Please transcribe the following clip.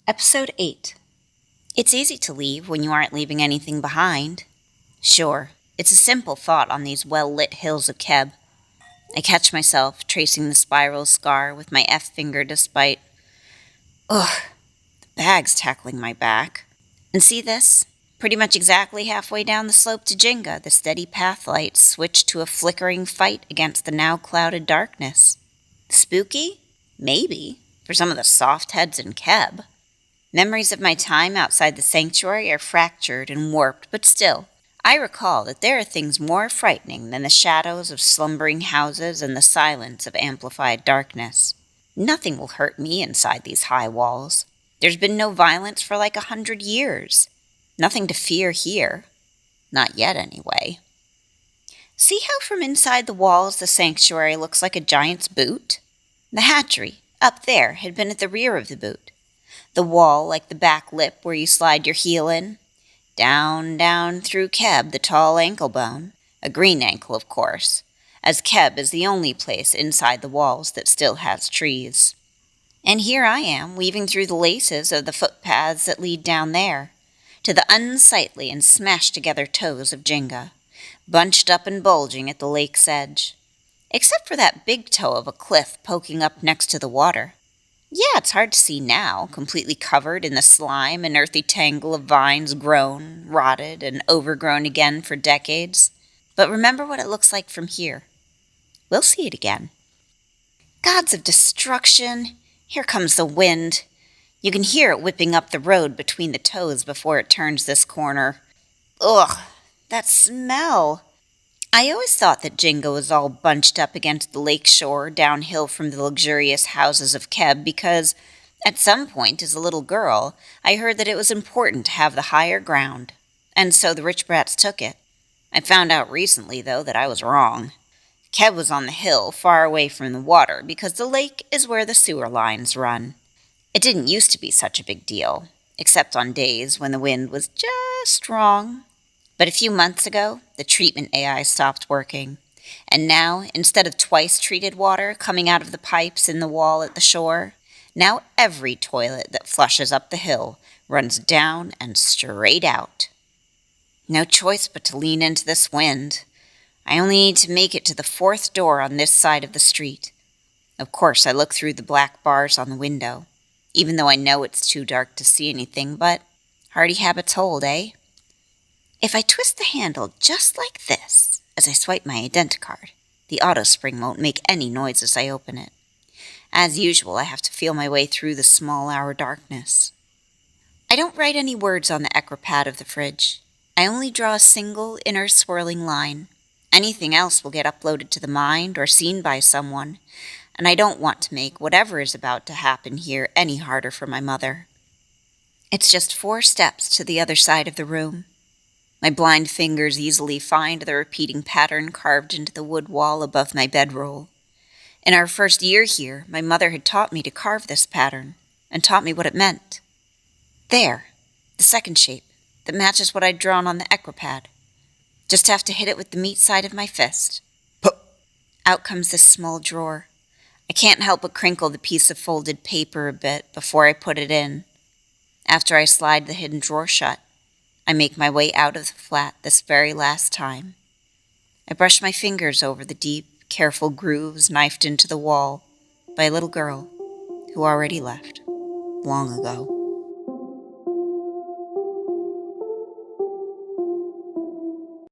Episode 8. It's easy to leave when you aren't leaving anything behind. Sure, it's a simple thought on these well-lit hills of Keb. I catch myself tracing the spiral scar with my F finger despite, the bags tackling my back. And see this? Pretty much exactly halfway down the slope to Jenga, the steady path lights switch to a flickering fight against the now clouded darkness. Spooky? Maybe, for some of the soft heads in Keb. Memories of my time outside the sanctuary are fractured and warped, but still, I recall that there are things more frightening than the shadows of slumbering houses and the silence of amplified darkness. Nothing will hurt me inside these high walls. There's been no violence for like 100 years. Nothing to fear here. Not yet, anyway. See how from inside the walls the sanctuary looks like a giant's boot? The hatchery, up there, had been at the rear of the boot. The wall like the back lip where you slide your heel in. Down, down through Keb, the tall ankle bone. A green ankle, of course, as Keb is the only place inside the walls that still has trees. And here I am, weaving through the laces of the footpaths that lead down there, to the unsightly and smashed-together toes of Jenga, bunched up and bulging at the lake's edge. Except for that big toe of a cliff poking up next to the water. Yeah, it's hard to see now, completely covered in the slime and earthy tangle of vines grown, rotted, and overgrown again for decades. But remember what it looks like from here. We'll see it again. Gods of destruction! Here comes the wind. You can hear it whipping up the road between the toes before it turns this corner. Ugh, that smell! I always thought that Jenga was all bunched up against the lake shore downhill from the luxurious houses of Keb because, at some point as a little girl, I heard that it was important to have the higher ground, and so the rich brats took it. I found out recently, though, that I was wrong. Keb was on the hill, far away from the water, because the lake is where the sewer lines run. It didn't used to be such a big deal, except on days when the wind was just wrong. But a few months ago, the treatment AI stopped working, and now, instead of twice-treated water coming out of the pipes in the wall at the shore, now every toilet that flushes up the hill runs down and straight out. No choice but to lean into this wind. I only need to make it to the fourth door on this side of the street. Of course, I look through the black bars on the window, even though I know it's too dark to see anything, but hardy habits hold, eh? If I twist the handle just like this, as I swipe my identicard, the auto spring won't make any noise as I open it. As usual, I have to feel my way through the small hour darkness. I don't write any words on the ecropad of the fridge. I only draw a single inner swirling line. Anything else will get uploaded to the mind or seen by someone, and I don't want to make whatever is about to happen here any harder for my mother. It's just 4 steps to the other side of the room. My blind fingers easily find the repeating pattern carved into the wood wall above my bedroll. In our first year here, my mother had taught me to carve this pattern, and taught me what it meant. There, the second shape, that matches what I'd drawn on the ecropad. Just have to hit it with the meat side of my fist. Pop! Out comes this small drawer. I can't help but crinkle the piece of folded paper a bit before I put it in. After I slide the hidden drawer shut, I make my way out of the flat this very last time. I brush my fingers over the deep, careful grooves knifed into the wall by a little girl who already left long ago.